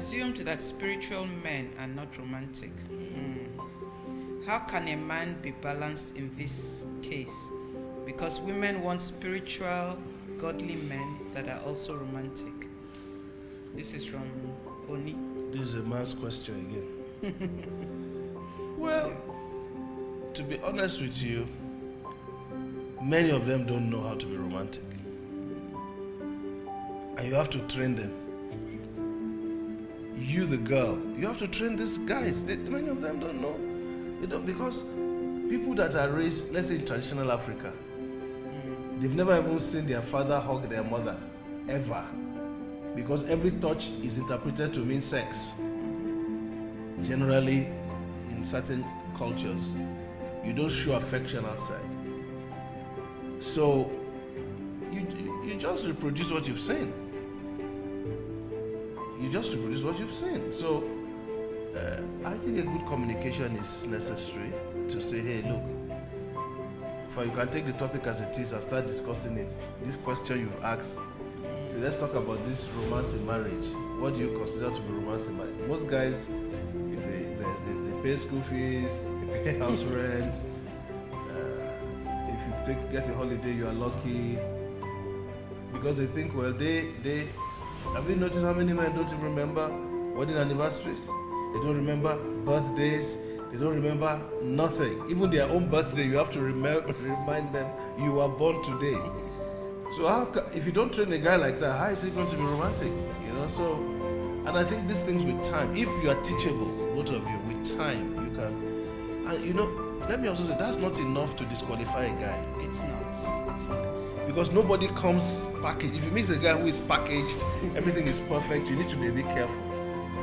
assumed that spiritual men are not romantic. How can a man be balanced in this case? Because women want spiritual, godly men that are also romantic. This is from Oni. This is a man's question again. Well, to be honest with you, many of them don't know how to be romantic. And you have to train them. You, the girl, you have to train these guys. Many of them don't know. They don't, because people that are raised, let's say in traditional Africa, they've never even seen their father hug their mother, ever. Because every touch is interpreted to mean sex. Generally, in certain cultures, you don't show affection outside. So, you just reproduce what you've seen. You just reproduce what you've seen. So, I think a good communication is necessary to say, hey, look, you can take the topic as it is and start discussing it. This question you've asked, so let's talk about this romance in marriage. What do you consider to be romance in marriage? Most guys, they pay school fees, they pay house rent. If you get a holiday, you are lucky. Because they think, well, they have you noticed how many men don't even remember wedding anniversaries? They don't remember birthdays. They don't remember nothing. Even their own birthday, you have to remind them you were born today. So if you don't train a guy like that, how is he going to be romantic? So, and I think these things with time, if you are teachable, both of you, with time, you can. And let me also say, that's not enough to disqualify a guy. It's not. Because nobody comes packaged. If you meet a guy who is packaged, everything is perfect, you need to be a bit careful.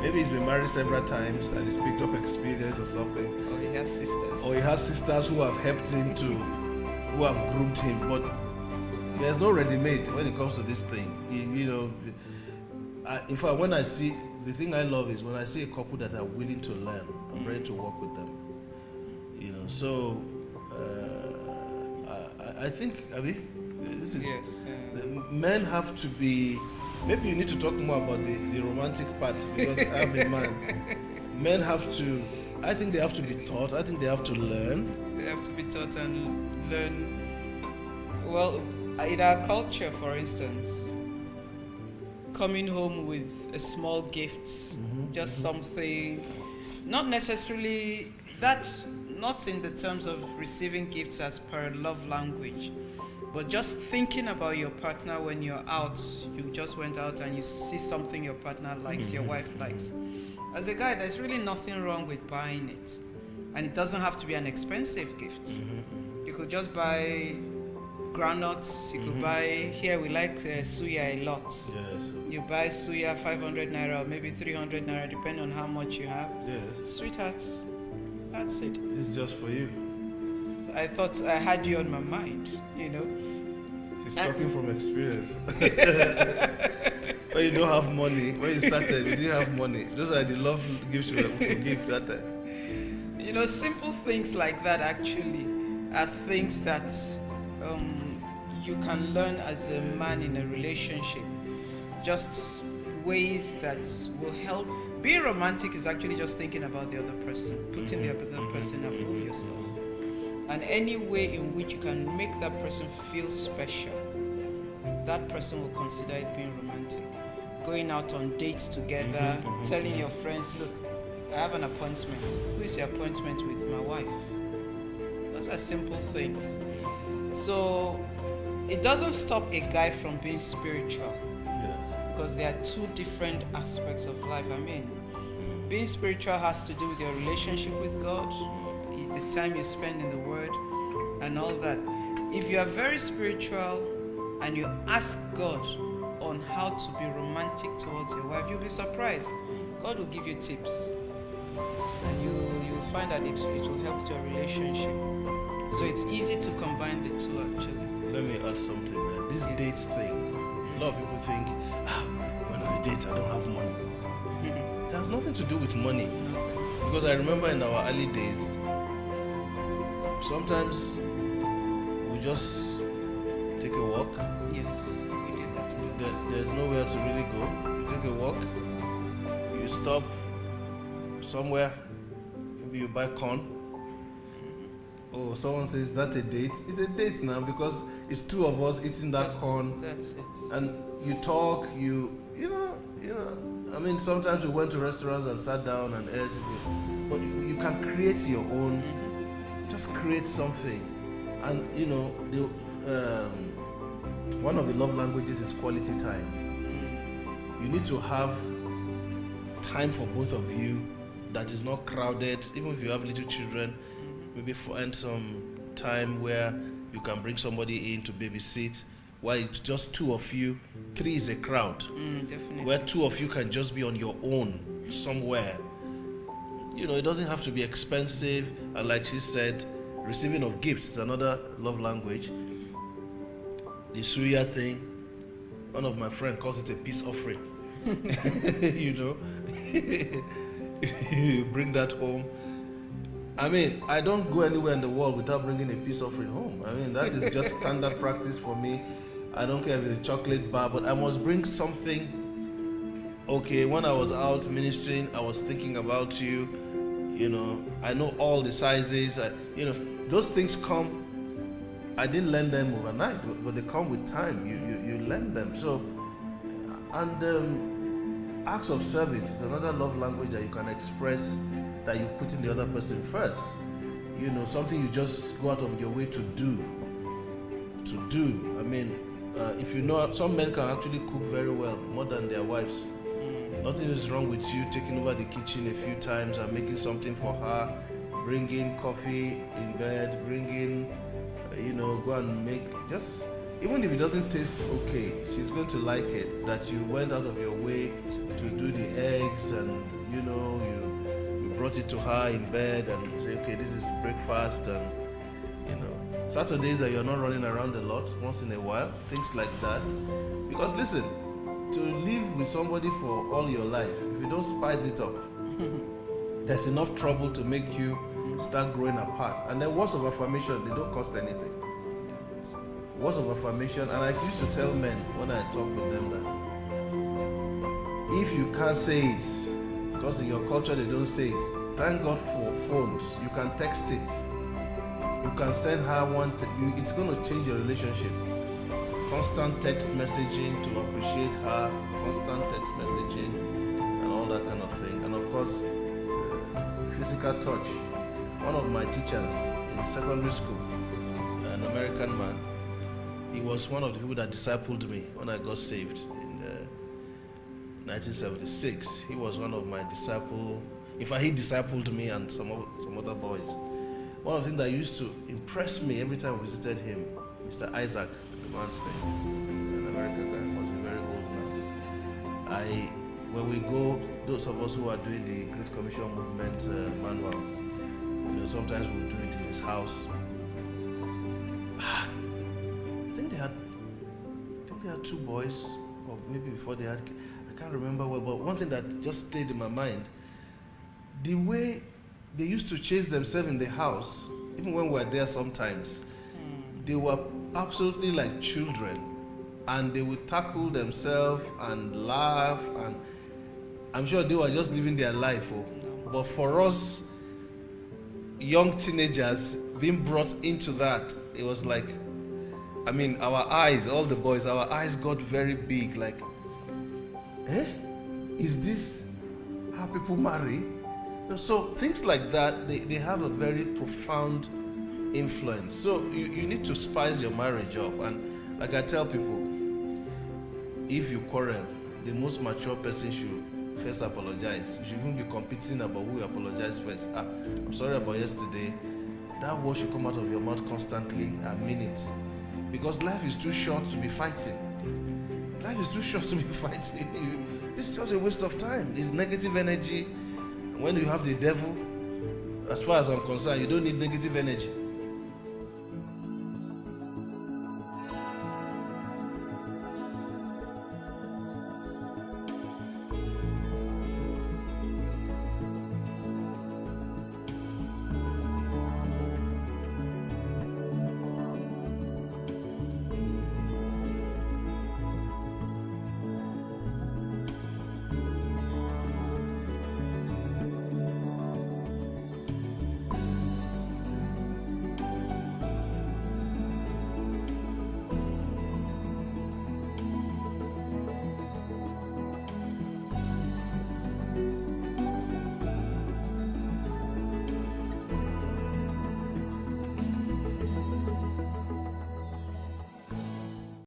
Maybe he's been married several times and he's picked up experience or something. Or he has sisters. Or he has sisters who have helped him who have groomed him. But there's no ready-made when it comes to this thing. In fact, when I see, the thing I love is when I see a couple that are willing to learn, I'm ready to work with them. So I think, this is, yes, men have to be, maybe you need to talk more about the romantic part, because I'm a man. Men have to, I think they have to be taught, I think they have to learn. They have to be taught and learn. Well, in our culture, for instance, coming home with a small gift, just something, not necessarily that, not in the terms of receiving gifts as per love language, but just thinking about your partner when you're out. You just went out and you see something your partner likes, your wife likes. As a guy, there's really nothing wrong with buying it. And it doesn't have to be an expensive gift. You could just buy groundnuts, you could buy, here we like suya a lot. Yes. You buy suya 500 naira or maybe 300 naira, depending on how much you have. Yes. Sweethearts, that's it. It's just for you. I thought I had you on my mind, She's talking from experience. When you don't have money, when you started, you didn't have money. Those are the love gifts you give that time. Simple things like that actually are things that you can learn as a man in a relationship. Just ways that will help. Being romantic is actually just thinking about the other person, putting the other person above yourself. And any way in which you can make that person feel special, that person will consider it being romantic. Going out on dates together, telling your friends, look, I have an appointment. Who is your appointment with? My wife. Those are simple things. So it doesn't stop a guy from being spiritual. Yes. Because there are two different aspects of life. Being spiritual has to do with your relationship with God, the time you spend in the Word, and all that. If you are very spiritual and you ask God on how to be romantic towards your wife, you'll be surprised. God will give you tips, and you'll find that it will help your relationship. So it's easy to combine the two actually. Let me add something there. This dates thing, a lot of people think, when I date, I don't have money. It has nothing to do with money. Because I remember in our early days, sometimes we just take a walk. Yes, we did that. There's nowhere to really go. You take a walk, you stop somewhere, maybe you buy corn. Oh, someone says that's a date. It's a date now because it's two of us eating that corn. That's it. And you talk, you know. I mean, sometimes we went to restaurants and sat down and ate, but you can create your own. Just create something, and one of the love languages is quality time. You need to have time for both of you that is not crowded. Even if you have little children, maybe find some time where you can bring somebody in to babysit, while it's just two of you. 3 is a crowd. Definitely. Where 2 of you can just be on your own somewhere. It doesn't have to be expensive. And like she said, receiving of gifts is another love language. The suya thing, one of my friends calls it a peace offering. You bring that home. I mean, I don't go anywhere in the world without bringing a peace offering home. I mean, that is just standard practice for me. I don't care if it's a chocolate bar, but I must bring something. Okay, when I was out ministering, I was thinking about you. I know all the sizes. Those things come. I didn't learn them overnight, but they come with time. You learn them. So, and acts of service is another love language that you can express, that you put in the other person first. Something you just go out of your way to do. I mean, if some men can actually cook very well, more than their wives. Nothing is wrong with you taking over the kitchen a few times and making something for her, bringing coffee in bed, go and make, just, even if it doesn't taste okay, she's going to like it, that you went out of your way to do the eggs, and you brought it to her in bed and say, okay, this is breakfast, and Saturdays that you're not running around a lot, once in a while, things like that. Because listen, to live with somebody for all your life, if you don't spice it up, there's enough trouble to make you start growing apart. And then words of affirmation, they don't cost anything. Words of affirmation, and I used to tell men when I talk with them that if you can't say it, because in your culture they don't say it, thank God for phones. You can text it. You can send her one. It's going to change your relationship. Constant text messaging to appreciate her, constant text messaging, and all that kind of thing. And of course, physical touch. One of my teachers in secondary school, an American man, he was one of the people that discipled me when I got saved in 1976. He was one of my disciples. In fact, he discipled me and some other boys. One of the things that used to impress me every time I visited him, Mr. Isaac, the man's name, an American guy, must be very old now. When we go, those of us who are doing the Great Commission movement manual, sometimes we'll do it in his house. I think they had 2 boys, or maybe before they had, I can't remember well, but one thing that just stayed in my mind, the way they used to chase themselves in the house, even when we were there sometimes, they were absolutely like children, and they would tackle themselves and laugh, and I'm sure they were just living their life. But for us, young teenagers, being brought into that, it was like, I mean, our eyes, all the boys, our eyes got very big, like, is this how people marry? So things like that, they have a very profound influence. So you need to spice your marriage up. And like I tell people, if you quarrel, the most mature person should first apologize. You should even be competing about who apologize first. I'm sorry about yesterday. That word should come out of your mouth constantly and mean it. Because life is too short to be fighting. Life is too short to be fighting. It's just a waste of time. It's negative energy. When you have the devil, as far as I'm concerned, you don't need negative energy.